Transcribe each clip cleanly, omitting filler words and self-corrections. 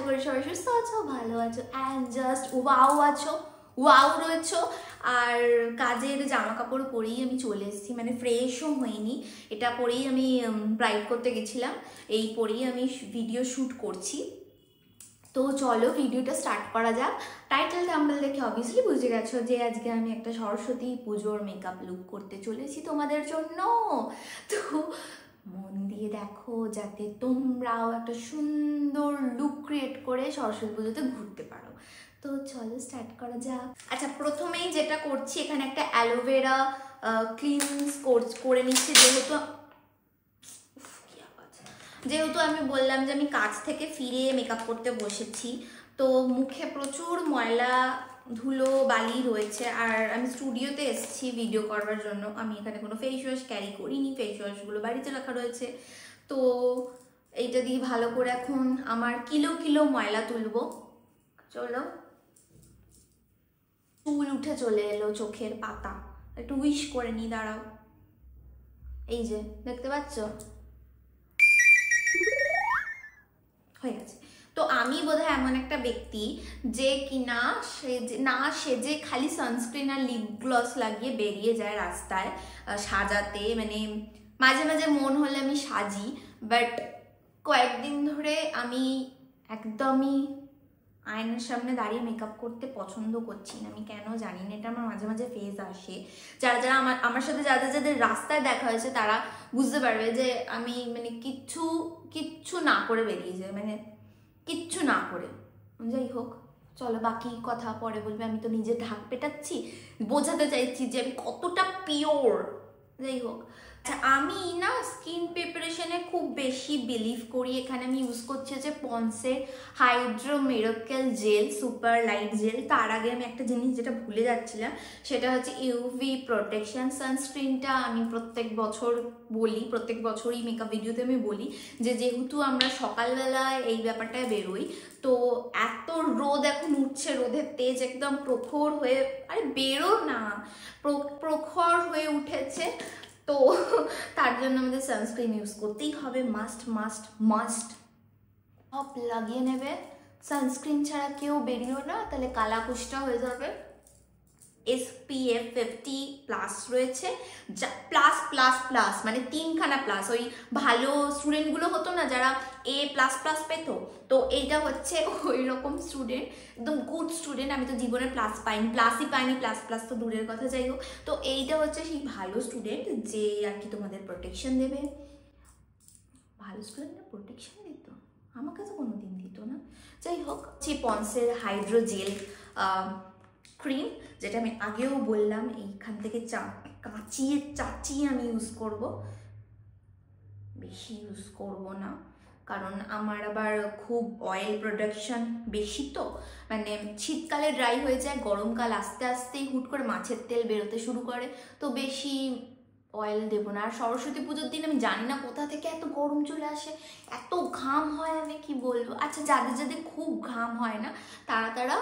করি সবাই সুস্থ আছো, ভালো আছো অ্যান্ড জাস্ট ওয়াও রয়েছো। আর কাজের জামা কাপড় পরেই আমি চলে এসেছি, মানে ফ্রেশও হইনি, এটা পরেই আমি ব্রাইড করতে গেছিলাম, এই পরেই আমি ভিডিও শ্যুট করছি। তো চলো ভিডিওটা স্টার্ট করা যাক। টাইটেল থাম্বনেল দেখে অবভিয়াসলি বুঝে গেছো যে আজকে আমি একটা সরস্বতী পুজোর মেকআপ লুক করতে চলেছি তোমাদের জন্য। তো মন দিয়ে দেখো যাতে তোমরাও একটা সুন্দর লুক ক্রিয়েট করে সরস্বতী পুজোতে ঘুরতে পারো। তো চলো স্টার্ট করা যাক। আচ্ছা, প্রথমেই যেটা করছি, এখানে একটা অ্যালোভেরা ক্লিনস করে নিচ্ছি, যেহেতু আমি বললাম যে আমি কাজ থেকে ফিরে মেকআপ করতে বসেছি, তো মুখে প্রচুর ময়লা ধুলো বালি রয়েছে। আর আমি স্টুডিওতে এসেছি ভিডিও করবার জন্য, আমি এখানে কোনো ফেস ওয়াশ ক্যারি করিনি, ফেস ওয়াশগুলো বাড়িতে রাখা রয়েছে। তো এইটা দিয়ে ভালো করে এখন আমার কিলো ময়লা তুলবো। চলো, চুল উঠে চলে এলো, চোখের পাতা একটু উইশ করে নি, দাঁড়াও, এই যে দেখতে পাচ্ছ হয়ে গেছে। তো আমি বোধহয় এমন একটা ব্যক্তি যে কিনা না সেজে খালি সানস্ক্রিন আর লিপ গ্লস লাগিয়ে বেরিয়ে যায় রাস্তায় সাজাতে, মানে মাঝে মাঝে মন হলে আমি সাজি, বাট কয়েকদিন ধরে আমি একদমই আয়নার সামনে দাঁড়িয়ে মেকআপ করতে পছন্দ করছি না, আমি কেন জানি না, এটা আমার মাঝে মাঝে ফেজ আসে। যারা আমার সাথে যাদের রাস্তায় দেখা হয়েছে তারা বুঝতে পারবে যে আমি মানে কিচ্ছু না করে বেরিয়ে যাই, মানে কিচ্ছু না করে। যাই হোক, চলো বাকি কথা পরে বলবে, আমি তো নিজে ঢাক পেটাচ্ছি, বোঝাতে চাইছি যে আমি কতটা পিওর। যাই হোক, আচ্ছা, আমি না স্কিন প্রিপারেশনে খুব বেশি বিলিভ করি। এখানে আমি ইউজ করছি হচ্ছে পন্সের hydro miracle gel super light gel. তার আগে আমি একটা জিনিস যেটা ভুলে যাচ্ছিলাম, সেটা হচ্ছে ইউভি প্রোটেকশন সানস্ক্রিনটা। আমি প্রত্যেক বছরই মেকআপ ভিডিওতে আমি বলি যে যেহেতু আমরা সকালবেলায় এই ব্যাপারটায় বেরোই, তো এত রোদ এখন উঠছে, রোদের তেজ একদম প্রখর হয়ে, আরে বেরো না, প্রখর হয়ে উঠেছে, তো তার জন্য আমাদের সানস্ক্রিন ইউজ করতেই হবে, মাস্ট সব লাগিয়ে নেবে। সানস্ক্রিন ছাড়া কেউ বেরিও না, তাহলে কালা কুষ্টা হয়ে যাবে। SPF 50+ রয়েছে, প্লাস মানে 3খানা প্লাস। ওই ভালো স্টুডেন্টগুলো হতো না যারা A++ পেত, তো এইটা হচ্ছে ওই রকম স্টুডেন্ট, একদম গুড স্টুডেন্ট। আমি তো জীবনে প্লাসই পাইনি, প্লাস তো দূরের কথা। যাই হোক, তো এইটা হচ্ছে সেই ভালো স্টুডেন্ট যে আর কি তোমাদের প্রোটেকশন দেবে। ভালো স্টুডেন্টরা প্রোটেকশন দিত, আমার কাছে কোনোদিন দিত না। যাই হোক, পন্সের হাইড্রো জেল ক্রিম, যেটা আমি আগেও বললাম, এইখান থেকে চাচিয়ে আমি ইউজ করব, বেশি ইউজ করব না, কারণ আমার আবার খুব অয়েল প্রোডাকশন বেশি, তো মানে শীতকালে ড্রাই হয়ে যায়, গরমকাল আস্তে আস্তেই হুট করে মাছের তেল বেরোতে শুরু করে, তো বেশি অয়েল দেবো না। আর সরস্বতী পুজোর দিন আমি জানি না কোথা থেকে এত গরম চলে আসে, এত ঘাম হয়, আমি কি বলবো। আচ্ছা, যাদের খুব ঘাম হয় না, তারা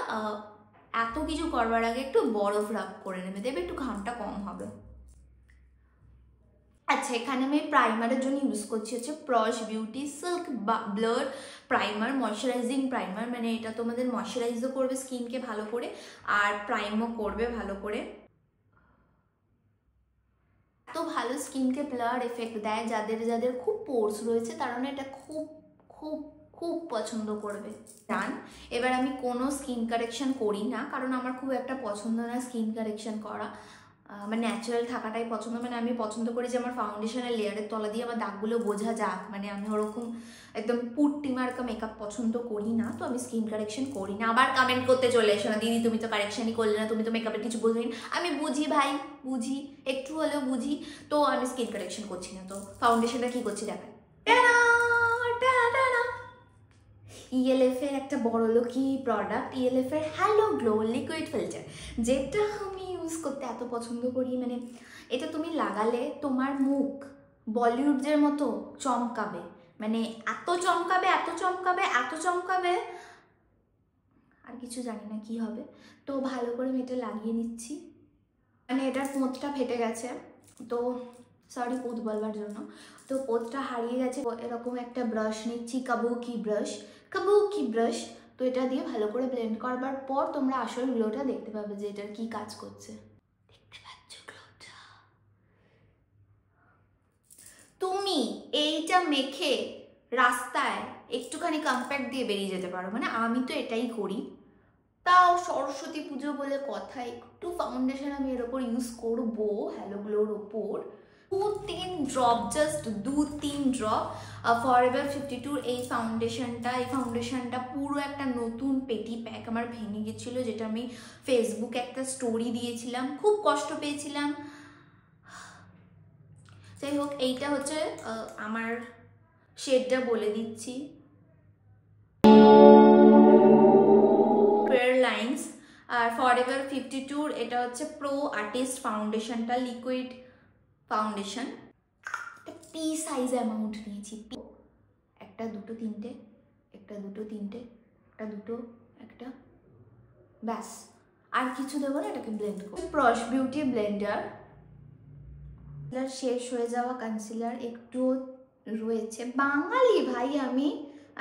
এত কিছু করবার আগে একটু বরফ রাব করে নেবে, দেবে একটু ঘামটা কম হবে। আচ্ছা, এখানে আমি প্রাইমারের জন্য ইউজ করছি হচ্ছে প্রশ beauty silk blur primer, moisturising primer, মানে এটা তোমাদের ময়শ্চারাইজও করবে স্কিনকে ভালো করে আর প্রাইমও করবে ভালো করে। এত ভালো স্কিনকে ব্লার এফেক্ট দেয়, যাদের খুব পোর্স রয়েছে তারা না এটা খুব খুব খুব পছন্দ করবে। ডান। এবার আমি কোনো স্কিন কারেকশন করি না, কারণ আমার খুব একটা পছন্দ না স্কিন কারেকশন করা, আমার ন্যাচারাল থাকাটাই পছন্দ। মানে আমি পছন্দ করি যে আমার ফাউন্ডেশনের লেয়ারের তলা দিয়ে আমার দাগগুলো বোঝা যাক, মানে আমি ওরকম একদম পুট্টি মার্কা মেকআপ পছন্দ করি না, তো আমি স্কিন কারেকশন করি না। আবার কমেন্ট করতে চলে এসো না, দিদি তুমি তো কারেকশনই করলে না, তুমি তো মেকআপের কিছু বুঝোই না। আমি বুঝি ভাই, বুঝি, একটু হলেও বুঝি, তো আমি স্কিন কারেকশন করছি না। তো ফাউন্ডেশনটা কি করছি দেখায়, ELF এর একটা বড়লোকি প্রোডাক্ট, ELF এর হ্যালো গ্লো লিকুইড ফিল্টার, যেটা আমি ইউজ করতে এত পছন্দ করি। মানে এটা তুমি লাগালে তোমার মুখ বলিউডের মতো চমকাবে, মানে এত চমকাবে, আর কিছু জানি না কি হবে। তো ভালো করে আমি এটা লাগিয়ে নিচ্ছি, মানে এটার পোঁতটা ফেটে গেছে, তো সরি পোত বলবার জন্য। তো পোতটা হারিয়ে গেছে। এরকম একটা ব্রাশ নিচ্ছি, কাবুকি ব্রাশ। তো এটা দিয়ে ভালো করে ব্লেন্ড করবার পর তোমরা আসল গ্লোটা দেখতে পাবে যে এটার কি কাজ করছে। দেখতে পাচ্ছ গ্লোটা? তুমি এইটা মেখে রাস্তায় একটুখানি কম্প্যাক্ট দিয়ে বেরিয়ে যেতে পারো, মানে আমি তো এটাই করি। তাও সরস্বতী পুজো বলে কথা, একটু ফাউন্ডেশন আমি এর ওপর ইউজ করবো, হ্যালো গ্লোর ওপর 2-3 ড্রপ, জাস্ট 2-3 ড্রপ ফরএভার 52 এই ফাউন্ডেশনটা পুরো একটা নতুন পেটি প্যাক আমার ভেঙে গেছিলো, যেটা আমি ফেসবুকে একটা স্টোরি দিয়েছিলাম, খুব কষ্ট পেয়েছিলাম। যাই হোক, এইটা হচ্ছে আমার শেডটা বলে দিচ্ছি, লাইন্স। আর ফরএভার 52 এটা হচ্ছে প্রো আর্টিস্ট ফাউন্ডেশনটা, liquid foundation. Pea size amount নিয়েছি, একটা দুটো তিনটে, একটা দুটো তিনটে, একটা দুটো একটা, ব্যাস আর কিছু দেবো না। এটাকে ব্লেন্ড করো। প্রশ বিউটি ব্লেন্ডার, শেষ হয়ে যাওয়া কনসিলার একটু রয়েছে। বাঙালি ভাই,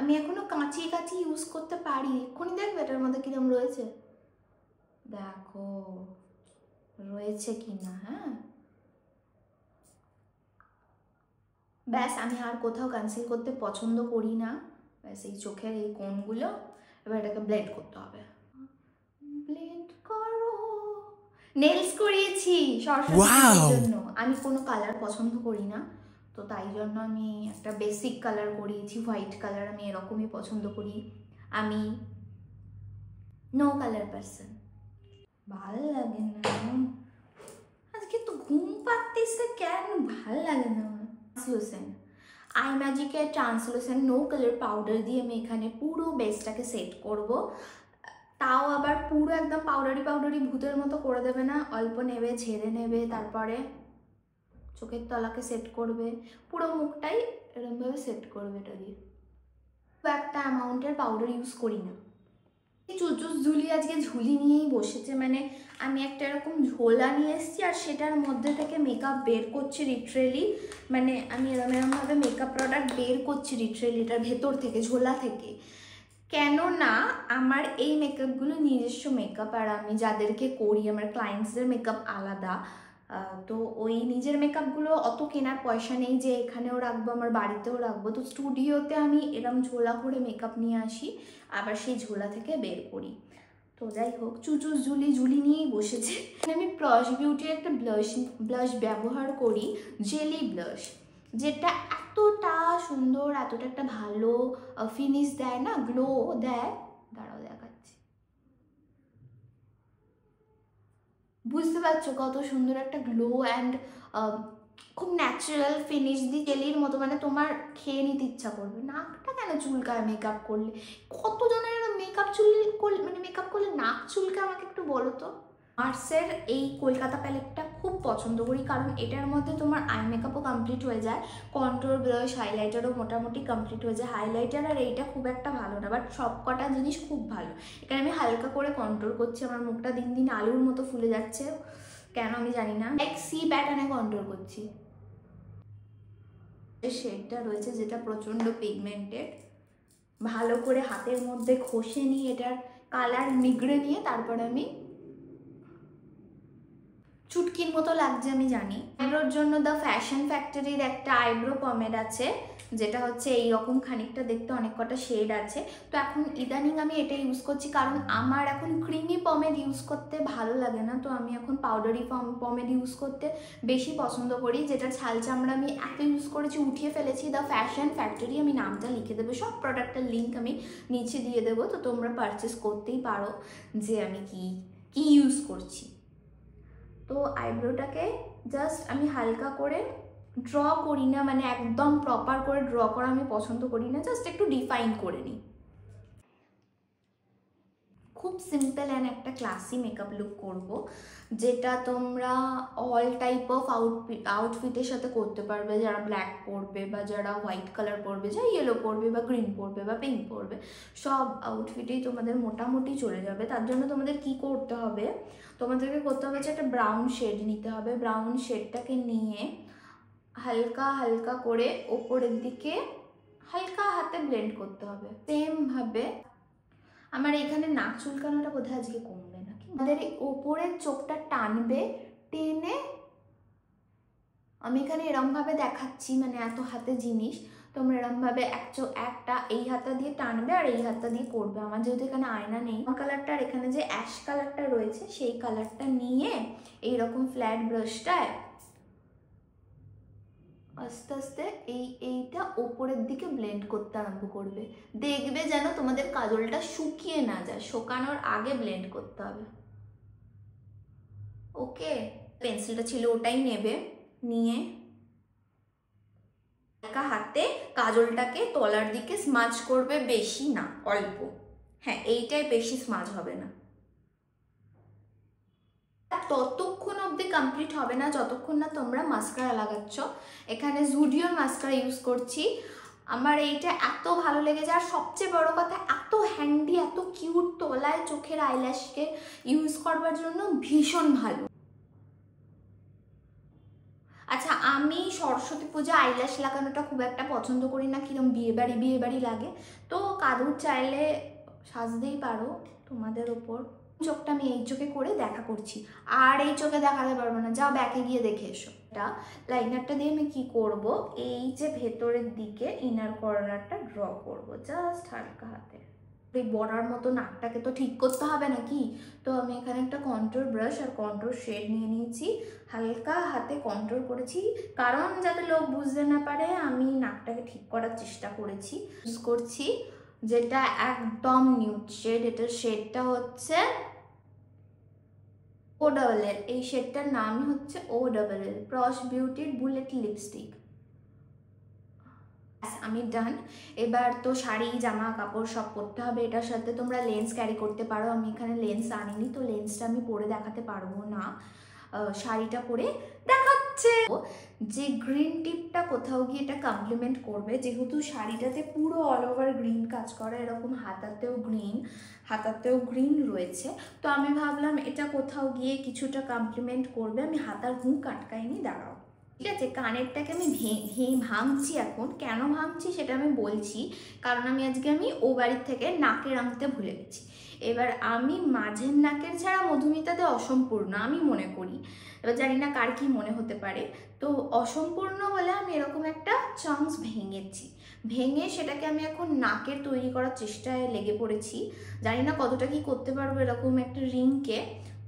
আমি এখনো কাঁচি ইউজ করতে পারি। এক্ষুনি দেখবে এটার মধ্যে কিরম রয়েছে, দেখো রয়েছে কিনা। হ্যাঁ ব্যাস, আমি আর কোথাও কনসিল করতে পছন্দ করি না, ব্যাস এই চোখের এই কোণগুলো। এবার এটাকে ব্লেন্ড করতে হবে। ব্লেন্ড করো। নেলস করিয়েছি সরস্বতীর জন্য, আমি কোনো কালার পছন্দ করি না, তো তাই জন্য আমি একটা বেসিক কালার করিয়েছি, হোয়াইট কালার। আমি এরকমই পছন্দ করি, আমি নো কালার পারসন। ভাল লাগে না আজকে তো ঘুম পাচ্ছে কেন, ভাল লাগে না। ট্রান্সলুসেন্ট আই ম্যাজিকের ট্রান্সলুসেন্ট নো কালার পাউডার দিয়ে আমি এখানে পুরো বেসটাকে সেট করব। তাও আবার পুরো একদম পাউডারি ভূতের মতো করে দেবে না, অল্প নেবে, ঝেড়ে নেবে, তারপরে চোখের তলাকে সেট করবে, পুরো মুখটাই এরকমভাবে সেট করবে এটা দিয়ে। একটা অ্যামাউন্টের পাউডার ইউজ করি না। চুচুস ঝুলি আজকে ঝুলি নিয়েই বসেছে, মানে আমি একটা এরকম ঝোলা নিয়ে এসেছি আর সেটার মধ্যে থেকে মেকআপ বের করছি লিটারেলি, মানে আমি এরকমভাবে মেকআপ প্রোডাক্ট বের করছি লিটারেলি এটার ভেতর থেকে, ঝোলা থেকে। কেননা আমার এই মেকআপগুলো নিজস্ব মেকআপ, আর আমি যাদেরকে করি আমার ক্লায়েন্টসদের মেকআপ আলাদা, তো ওই নিজের মেকআপগুলো অত কেনার পয়সা নেই যে এখানেও রাখবো আমার বাড়িতেও রাখবো, তো স্টুডিওতে আমি এরম ঝোলা করে মেকআপ নিয়ে আসি, আবার সেই ঝোলা থেকে বের করি। তো যাই হোক, চুচুস ঝুলি নিয়েই বসেছে। আমি প্রশ বিউটির একটা ব্লাশ ব্যবহার করি, জেলি ব্লাশ, যেটা এতটা সুন্দর, এতটা একটা ভালো ফিনিশ দেয় না, গ্লো দেয়। দাঁড়াও দেখাচ্ছি, বুঝতে পারছো কত সুন্দর একটা গ্লো অ্যান্ড খুব ন্যাচারাল ফিনিশ দিয়ে, জেলির মতো, মানে তোমার খেয়ে নিতে ইচ্ছা করবে। নাকটা কেন চুলকায় মেকআপ করলে? কতজনের মেকআপ মানে মেকআপ করলে নাক চুলকায়, আমাকে একটু বলো তো। মার্সের এই কলকাতা প্যালেটটা খুব পছন্দ করি, কারণ এটার মধ্যে তোমার আই মেকআপও কমপ্লিট হয়ে যায়, কন্ট্রোল ব্রাশ হাইলাইটারও মোটামুটি কমপ্লিট হয়ে যায়। হাইলাইটার আর এইটা খুব একটা ভালো না, বাট সব কটা জিনিস খুব ভালো। এখানে আমি হালকা করে কন্ট্রোল করছি, আমার মুখটা দিন দিন আলুর মতো ফুলে যাচ্ছে কেন আমি জানি না, এক সি প্যাটার্নে কন্ট্রোল করছি। শেডটা রয়েছে যেটা প্রচণ্ড পিগমেন্টেড, ভালো করে হাতের মধ্যে ঘষে নিয়ে এটার কালার নিগড়ে নিয়ে তারপরে আমি, চুটকির মতো লাগছে আমি জানি। আইব্রোর জন্য দ্য ফ্যাশন ফ্যাক্টরির একটা আইব্রো পমেড আছে, যেটা হচ্ছে এইরকম খানিকটা দেখতে, অনেক কটা শেড আছে। তো এখন ইদানিং আমি এটা ইউজ করছি, কারণ আমার এখন ক্রিমি পমেড ইউজ করতে ভালো লাগে না, তো আমি এখন পাউডারি পমেড ইউজ করতে বেশি পছন্দ করি, যেটা ছাল চামড়া আমি এত ইউজ করেছি উঠিয়ে ফেলেছি। দ্য ফ্যাশন ফ্যাক্টরি, আমি নামটা লিখে দেবো, সব প্রোডাক্টের লিঙ্ক আমি নিচে দিয়ে দেবো, তো তোমরা পারচেস করতেই পারো যে আমি কি ইউজ করছি। তো আইব্রোটাকে জাস্ট আমি হালকা করে ড্র করি না, মানে একদম প্রপার করে ড্র করা আমি পছন্দ করি না, জাস্ট একটু ডিফাইন করে নিই। খুব সিম্পল অ্যান্ড একটা ক্লাসি মেকআপ লুক করব, যেটা তোমরা অল টাইপ অফ আউটফিটের সাথে করতে পারবে। যারা ব্ল্যাক পরবে বা যারা হোয়াইট কালার পরবে, যা ইয়েলো পরবে বা গ্রিন পরবে বা পিঙ্ক পরবে, সব আউটফিটেই তোমাদের মোটামুটি চলে যাবে। তার জন্য তোমাদের কি করতে হবে, তোমাদেরকে করতে হবে যে একটা ব্রাউন শেড নিতে হবে। ব্রাউন শেডটাকে নিয়ে হালকা হালকা করে ওপরের দিকে হালকা হাতে ব্লেন্ড করতে হবে। সেম ভাবে আমার এখানে নাক চুলকানোটা বোধহয় আজকে কমবে না, আমাদের ওপরের চোখটা টানবে, টেনে আমি এখানে এরম ভাবে দেখাচ্ছি, মানে এত হাতে জিনিস, তোমরা এরম ভাবে একটা এই হাতটা দিয়ে টানবে আর এই হাতটা দিয়ে করবে। আমার যেহেতু এখানে আয়না নেই, কালারটা আর এখানে যে অ্যাশ কালারটা রয়েছে সেই কালারটা নিয়ে এইরকম ফ্ল্যাট ব্রাশটায় আস্তে আস্তে এইটা ওপরের দিকে ব্লেন্ড করতে আরম্ভ করবে। দেখবে যেন তোমাদের কাজলটা শুকিয়ে না যায়, শুকানোর আগে ব্লেন্ড করতে হবে। ওকে, পেন্সিলটা ছিল ওটাই নেবে, নিয়ে হালকা হাতে কাজলটাকে তলার দিকে স্মাজ করবে, বেশি না, অল্প। হ্যাঁ, এইটাই বেশি স্মাজ হবে না। ততক্ষণ অবধি কমপ্লিট হবে না যতক্ষণ না তোমরা মাস্কারা লাগাচ্ছ। এখানে জুডিওর মাস্কারা ইউজ করছি। আমার এইটা এত ভালো লেগেছে, আর সবচেয়ে বড় কথা এত হ্যান্ডি, এত কিউট, তলায় চোখের আইল্যাশকে ইউজ করবার জন্য ভীষণ ভালো। আচ্ছা, আমি সরস্বতী পূজা আইল্যাশ লাগানোটা খুব একটা পছন্দ করি না, কিরম বিয়ে বাড়ি লাগে। তো কারুর চাইলে সাজতেই পারো, তোমাদের ওপর। চোখটা আমি এই চোখে করে দেখা করছি, আর এই চোখে দেখাতে পারবো না, যাও ব্যাকে গিয়ে দেখে এসো। এটা লাইনারটা দিয়ে আমি কি করব, এই যে ভেতরের দিকে ইনার কর্নারটা ড্র করব জাস্ট হালকা হাতে। এই বড়ার মতো নাকটাকে তো ঠিক করতে হবে নাকি, তো আমি এখানে একটা কন্ট্রোর ব্রাশ আর কন্ট্রোর শেড নিয়ে নিয়েছি, হালকা হাতে কন্ট্রোর করেছি, কারণ যাতে লোক বুঝতে না পারে আমি নাকটাকে ঠিক করার চেষ্টা করেছি। ইউজ করছি যেটা একদম নিউড শেড, এটার শেডটা হচ্ছে O-double-L, এই শেডটার নামই হচ্ছে O-double-L, প্রস বিউটির বুলেট লিপস্টিক। আমি ডান। এবার তো শাড়ি জামা কাপড় সব পরতে হবে, এটার সাথে তোমরা লেন্স ক্যারি করতে পারো, আমি এখানে লেন্স আনিনি, তো লেন্সটা আমি পরে দেখাতে পারবো না, শাড়িটা পরে দেখাচ্ছে। যে গ্রিন টিপটা কোথাও গিয়ে এটা কমপ্লিমেন্ট করবে, যেহেতু শাড়িটাতে পুরো অল ওভার গ্রিন কাজ করা, এরকম হাতাতেও গ্রিন রয়েছে, তো আমি ভাবলাম এটা কোথাও গিয়ে কিছুটা কমপ্লিমেন্ট করবে। আমি হাতার হুক আটকাইনি, দাঁড়াও। ঠিক আছে, কানেরটাকে আমি ভাঙছি এখন। কেন ভাঙছি সেটা আমি বলছি, কারণ আমি ও বাড়ির থেকে নাকের আনতে ভুলে গেছি। এবার আমি মাঝের নাকের ছাড়া মধুমিতাতে অসম্পূর্ণ আমি মনে করি, এবার জানি না কার কি মনে হতে পারে, তো অসম্পূর্ণ বলে আমি এরকম একটা চান্স ভেঙে সেটাকে আমি এখন নাকের তৈরি করার চেষ্টায় লেগে পড়েছি। জানি না কতটা কি করতে পারবো এরকম একটা রিংকে,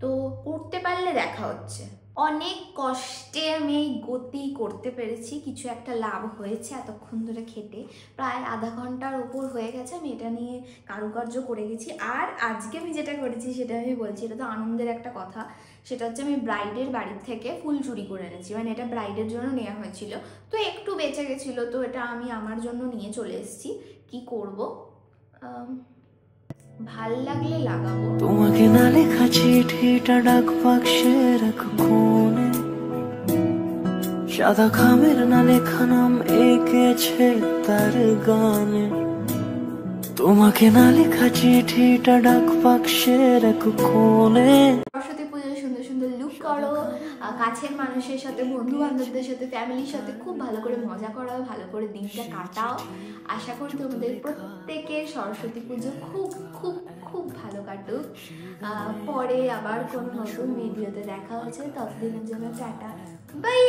তো করতে পারলে দেখা হচ্ছে। অনেক কষ্টে আমি এই গতি করতে পেরেছি, কিছু একটা লাভ হয়েছে এতক্ষণ ধরে খেটে, প্রায় আধা ঘন্টার ওপর হয়ে গেছে আমি এটা নিয়ে কারুকার্য করে গেছি। আর আজকে আমি যেটা করেছি সেটা আমি বলছি, এটা তো আনন্দের একটা কথা, সেটা হচ্ছে আমি ব্রাইডের বাড়ির থেকে ফুল চুরি করে এনেছি, মানে এটা ব্রাইডের জন্য নেওয়া হয়েছিল, তো একটু বেঁচে গেছিলো, তো এটা আমি আমার জন্য নিয়ে চলে এসেছি। কি করব, ভাল লাগলে লাগাবো। তোমাকে না লেখা চিঠিটা ডাক বাক্সে রাখো কোণে, সাদা খামের না লেখা নাম এঁকেছে তার গানে। তোমাকে না লেখা চিঠিটা ডাক বাক্সে রাখো কোণে। সরস্বতী পুজোয় সুন্দর সুন্দর লুক করো, কাছের মানুষের সাথে, বন্ধু বান্ধবদের সাথে, ফ্যামিলির সাথে খুব ভালো করে মজা করো, ভালো করে দিনটা কাটাও। আশা করি তোমাদের প্রত্যেকের সরস্বতী পুজো খুব খুব খুব ভালো কাটুক। পরে আবার কোনো নতুন ভিডিওতে দেখা হচ্ছে, ততদিনের জন্য টাটা, বাই।